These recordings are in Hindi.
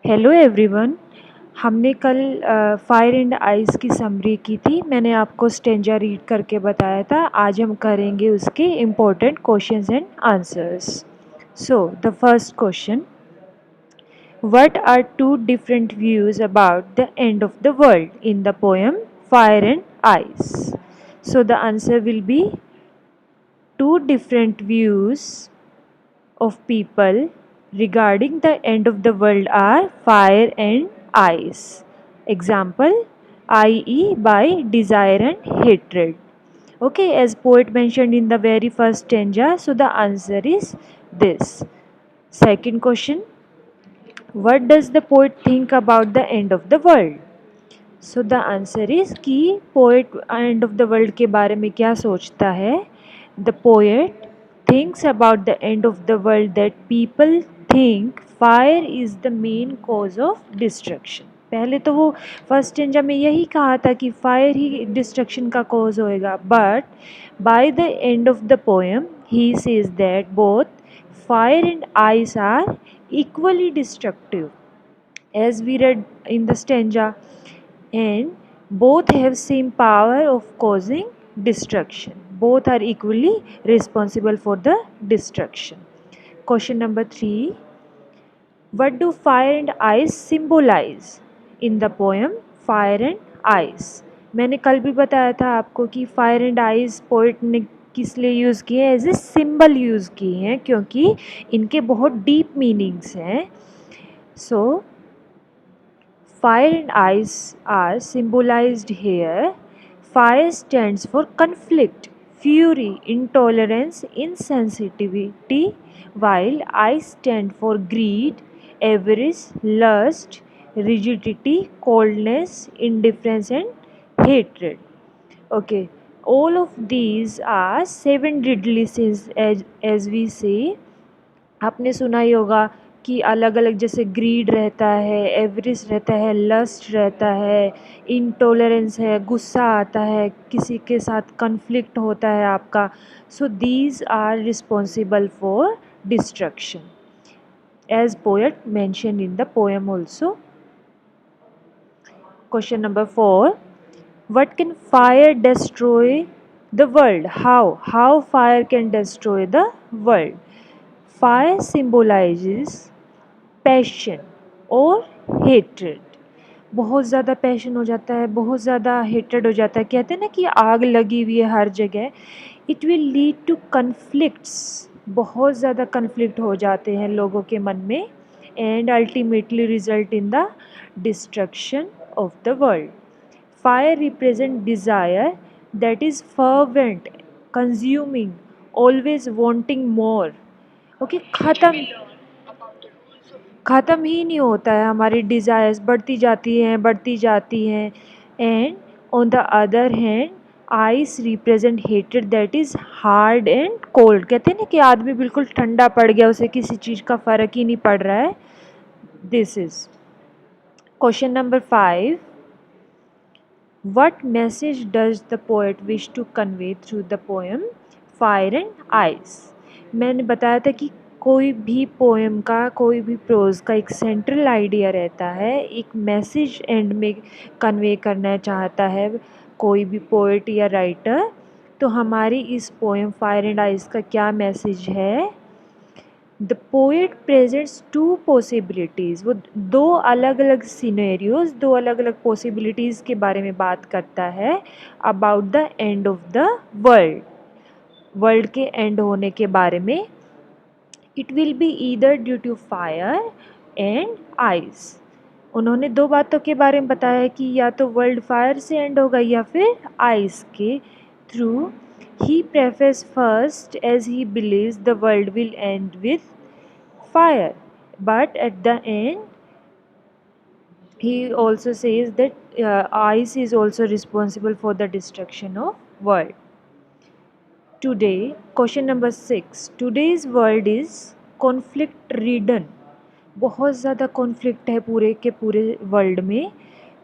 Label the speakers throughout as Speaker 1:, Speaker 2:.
Speaker 1: Hello everyone. हमने कल फायर एंड आइस की समरी की थी। मैंने आपको स्टेंजा रीड करके बताया था। आज हम करेंगे उसके important questions and answers. So the first question, what are two different views about the end of the world in the poem fire and ice? So the answer will be two different views of people regarding the end of the world are fire and ice. Example, i.e. by desire and hatred. Okay, as poet mentioned in the very first stanza, so the answer is this. Second question, what does the poet think about the end of the world? So the answer is कि poet end of the world के बारे में क्या सोचता है. The poet thinks about the end of the world that people think fire is the main cause of destruction. पहले तो वो फर्स्ट स्टेंजा में यही कहा था कि फायर ही डिस्ट्रक्शन का कॉज होएगा, but by the end of the poem he says that both fire and ice are equally destructive, as we read in the stanza, and both have same power of causing destruction. Both are equally responsible for the destruction. Question number 3, what do fire and ice symbolize in the poem Fire and Ice? मैंने कल भी बताया था आपको कि फायर एंड आइस पोइट ने किस लिए यूज़ किए, एज ए सिंबल यूज़ किए हैं, क्योंकि इनके बहुत डीप मीनिंग्स हैं. सो fire and ice are symbolized here. Fire stands for conflict, fury, intolerance, insensitivity, while ice stands for greed, avarice, lust, rigidity, coldness, indifference, and hatred. Okay, all of these are seven deadly sins, as we say. आपने सुना ही होगा कि अलग अलग, जैसे ग्रीड रहता है, एवरिस रहता है, लस्ट रहता है, इंटॉलरेंस है, गुस्सा आता है, किसी के साथ कन्फ्लिक्ट होता है आपका. So these are responsible for destruction, as poet mention in the poem also. Question number 4, what can fire destroy the world? How fire can destroy the world? Fire symbolizes passion और हेट्रेड. बहुत ज़्यादा पैशन हो जाता है, बहुत ज़्यादा हेट्रेड हो जाता है. कहते हैं ना कि आग लगी हुई है हर जगह. It will lead to conflicts. बहुत ज़्यादा कन्फ्लिक्ट हो जाते हैं लोगों के मन में, and ultimately result in the destruction of the world. Fire represent desire that is fervent, consuming, always wanting more. Okay, ख़त्म ही नहीं होता है. हमारी डिज़ायर्स बढ़ती जाती हैं. And on the other hand ice represent hated that is hard and cold. कहते हैं ना कि आदमी बिल्कुल ठंडा पड़ गया, उसे किसी चीज़ का फ़र्क ही नहीं पड़ रहा है. This is question number 5, what message does the poet wish to convey through the poem Fire and Ice? मैंने बताया था कि कोई भी पोएम का, कोई भी प्रोज का एक सेंट्रल आइडिया रहता है, एक मैसेज एंड में कन्वे करना चाहता है कोई भी पोएट या राइटर. तो हमारी इस पोएम फायर एंड आइस का क्या मैसेज है? The poet presents to possibilities. वो दो अलग अलग सिनेरियोज, दो अलग अलग पॉसिबिलिटीज़ के बारे में बात करता है about the end of the world. World के एंड होने के बारे में. It will be either due to fire and ice. उन्होंने दो बातों के बारे में बताया कि या तो वर्ल्ड फायर से एंड होगा या फिर आइस के through. He prefers first as he believes the world will end with fire, but at the end he also says that ice is also responsible for the destruction of world. Today, question number 6, today's world is conflict ridden. बहुत ज़्यादा कॉन्फ्लिक्ट है पूरे के पूरे वर्ल्ड में.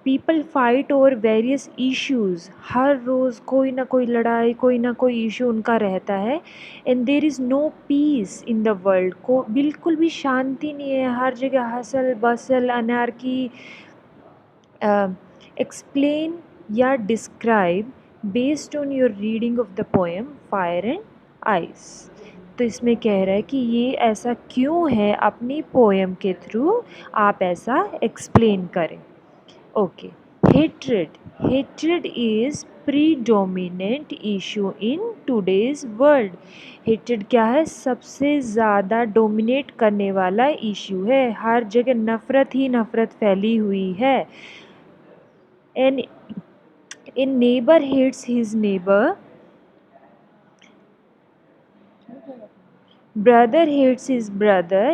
Speaker 1: People fight over various issues, हर रोज़ कोई ना कोई लड़ाई, कोई ना कोई इशू उनका रहता है। And there is no peace in the world, को बिल्कुल भी शांति नहीं है, हर जगह हसल बसल अनार्की। एक्सप्लेन या describe based on your reading of the poem fire and ice. तो इसमें कह रहा है कि ये ऐसा क्यों है, अपनी पोएम के थ्रू आप ऐसा एक्सप्लेन करें। Okay, hatred. Hatred is predominant issue in today's world. Hatred क्या है, सबसे ज़्यादा डोमिनेट करने वाला इशू है, हर जगह नफ़रत ही नफ़रत फैली हुई है। An A neighbor hates his neighbor, brother hates his brother,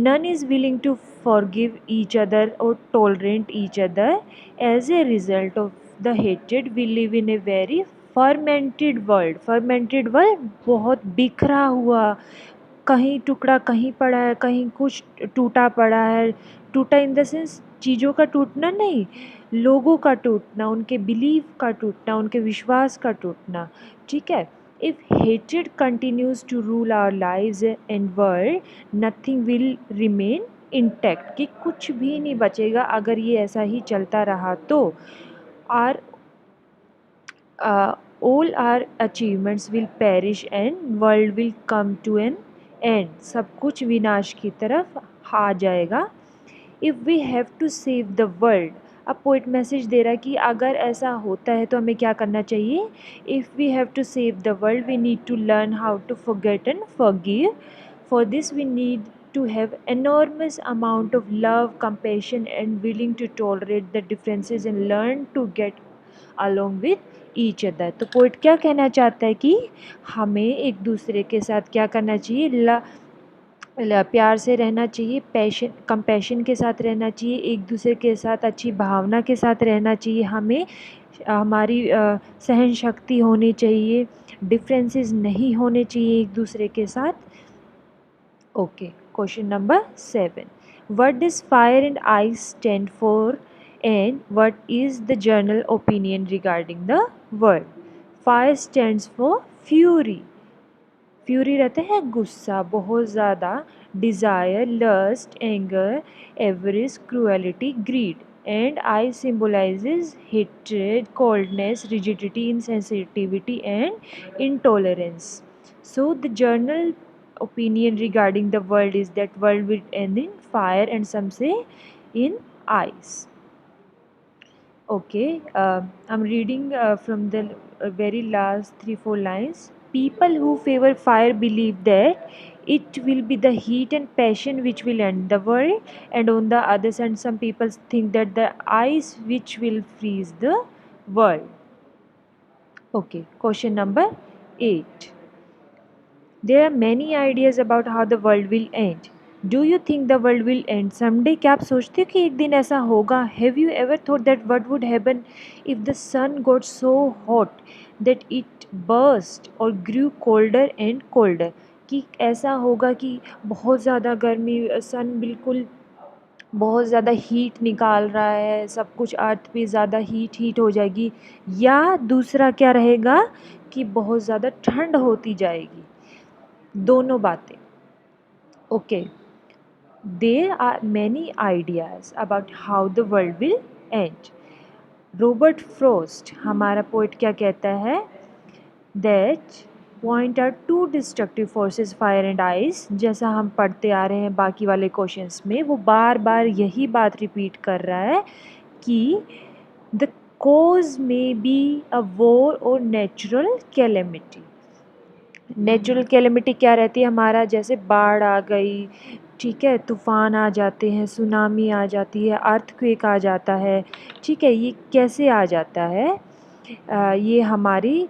Speaker 1: none is willing to forgive each other or tolerate each other. As a result of the hatred, we live in a very fermented world. Fermented world बहुत बिखरा हुआ, कहीं टुकड़ा कहीं पड़ा है, कहीं कुछ टूटा पड़ा है। टूटा इन द सेंस चीज़ों का टूटना नहीं, लोगों का टूटना, उनके बिलीव का टूटना, उनके विश्वास का टूटना। ठीक है। If hatred continues to rule our lives and world, nothing will remain intact, कि कुछ भी नहीं बचेगा अगर ये ऐसा ही चलता रहा तो। Are all our achievements will perish and world will come to an end, सब कुछ विनाश की तरफ आ जाएगा। If we have to save the world, अब पोइट मैसेज दे रहा है कि अगर ऐसा होता है तो हमें क्या करना चाहिए। If we have to save the world we need to learn how to forget and forgive. For this we need to have enormous amount of love, compassion and willing to tolerate the differences and learn to get along with each other. तो पोइट क्या कहना चाहता है कि हमें एक दूसरे के साथ क्या करना चाहिए, प्यार से रहना चाहिए, कंपैशन के साथ रहना चाहिए, एक दूसरे के साथ अच्छी भावना के साथ रहना चाहिए। हमें हमारी सहन शक्ति होनी चाहिए, डिफरेंसेस नहीं होने चाहिए एक दूसरे के साथ। Okay, question number 7, what does fire and ice stand for and what is the general opinion regarding the word. Fire stands for fury, fury रहते हैं गुस्सा, बहुत ज़्यादा, desire, lust, anger, avarice, cruelty, greed. And ice symbolizes hatred, coldness, rigidity, insensitivity and intolerance. So the general opinion regarding the world is that world will end in fire and some say in ice. Okay, I'm reading from the very last 3-4 lines. People who favor fire believe that it will be the heat and passion which will end the world, and on the other side, some people think that the ice which will freeze the world. Okay, question number 8. There are many ideas about how the world will end. Do you think the world will end someday? क्या आप सोचते हो कि एक दिन ऐसा होगा? Have you ever thought that what would happen if the sun got so hot that it burst or grew colder and colder? कि ऐसा होगा कि बहुत ज़्यादा गर्मी, सन बिल्कुल बहुत ज़्यादा हीट निकाल रहा है, सब कुछ अर्थ पे ज़्यादा हीट हो जाएगी, या दूसरा क्या रहेगा कि बहुत ज़्यादा ठंड होती जाएगी। दोनों बातें। Okay, there are many ideas about how the world will end. Robert Frost हमारा पोइट क्या कहता है, that point are two destructive forces fire and ice. जैसा हम पढ़ते आ रहे हैं बाकी वाले क्वेश्चंस में, वो बार बार यही बात रिपीट कर रहा है कि the cause may be a war और नेचुरल कैलेमिटी। नेचुरल कैलेमिटी क्या रहती है हमारा, जैसे बाढ़ आ गई, ठीक है, तूफ़ान आ जाते हैं, सुनामी आ जाती है, अर्थक्वेक आ जाता है। ठीक है, ये कैसे आ जाता है, ये हमारी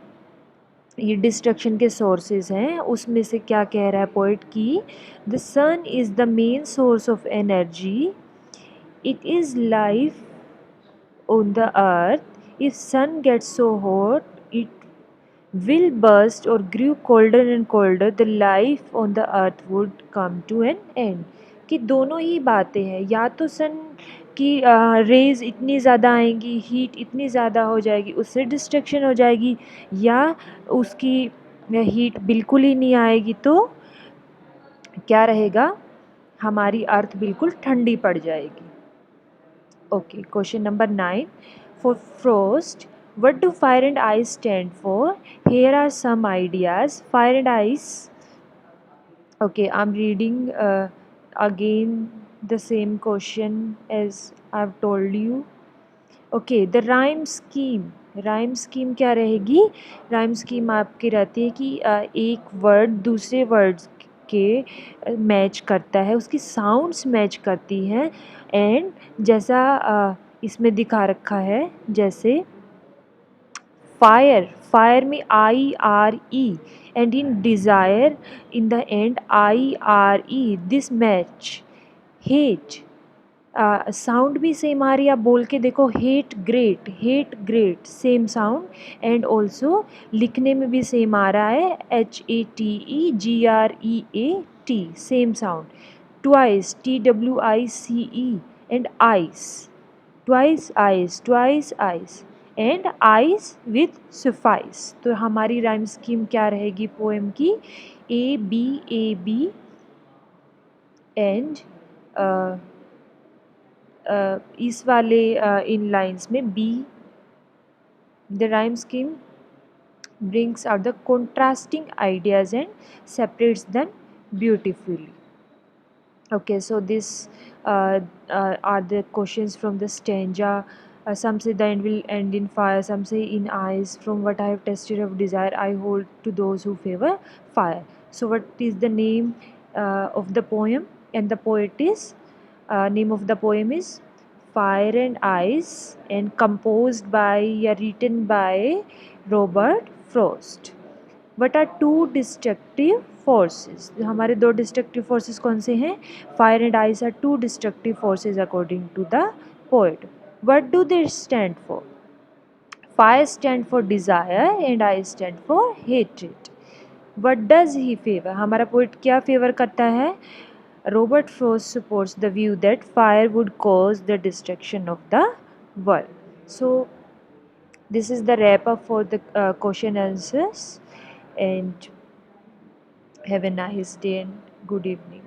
Speaker 1: ये डिस्ट्रक्शन के सोर्सेज हैं। उसमें से क्या कह रहा है पोइट की, the sun is the main source of energy, it is life on the earth. If sun gets so hot, it will burst or grew colder and colder, the life on the earth would come to an end. कि दोनों ही बातें हैं, या तो सन कि रेज़ इतनी ज़्यादा आएंगी, हीट इतनी ज़्यादा हो जाएगी, उससे डिस्ट्रक्शन हो जाएगी, या उसकी हीट बिल्कुल ही नहीं आएगी तो क्या रहेगा, हमारी अर्थ बिल्कुल ठंडी पड़ जाएगी। Okay, question number 9 for frost, what do fire and ice stand for? Here are some ideas. Fire and ice. Okay, I'm reading again the same question as I've told you. Okay, the rhyme scheme, rhyme scheme क्या रहेगी? राइम स्कीम आपकी रहती है कि एक वर्ड दूसरे वर्ड्स के मैच करता है, उसकी साउंड्स मैच करती हैं, एंड जैसा इसमें दिखा रखा है, जैसे फायर, फायर में IRE, and in desire in the end IRE, this match. Hate, sound भी सेम आ रही है, आप बोल के देखो, hate great same sound, and also लिखने में भी सेम आ रहा है, HATEGREAT same sound. Twice, TWICE, and ice, twice ice, and ice with suffice. तो हमारी राइम स्कीम क्या रहेगी पोएम की? ABAB, एंड इस वाले इन लाइन्स में B, the rhyme scheme brings out the contrasting ideas and separates them beautifully. Okay, so this are the questions from the stanza. Some say the end will end in fire, some say in eyes. From what I have tested of desire, I hold to those who favor fire. So what is the name of the poem? And the poet is, name of the poem is Fire and Ice, and composed by या written by Robert Frost. What are two destructive forces? हमारे दो destructive forces कौन से हैं? Fire and ice are two destructive forces according to the poet. What do they stand for? Fire stand for desire and ice stand for hatred. What does he favor? हमारा poet क्या favor करता है? Robert Frost supports the view that fire would cause the destruction of the world. So this is the wrap up for the question answers, and have a nice day and good evening.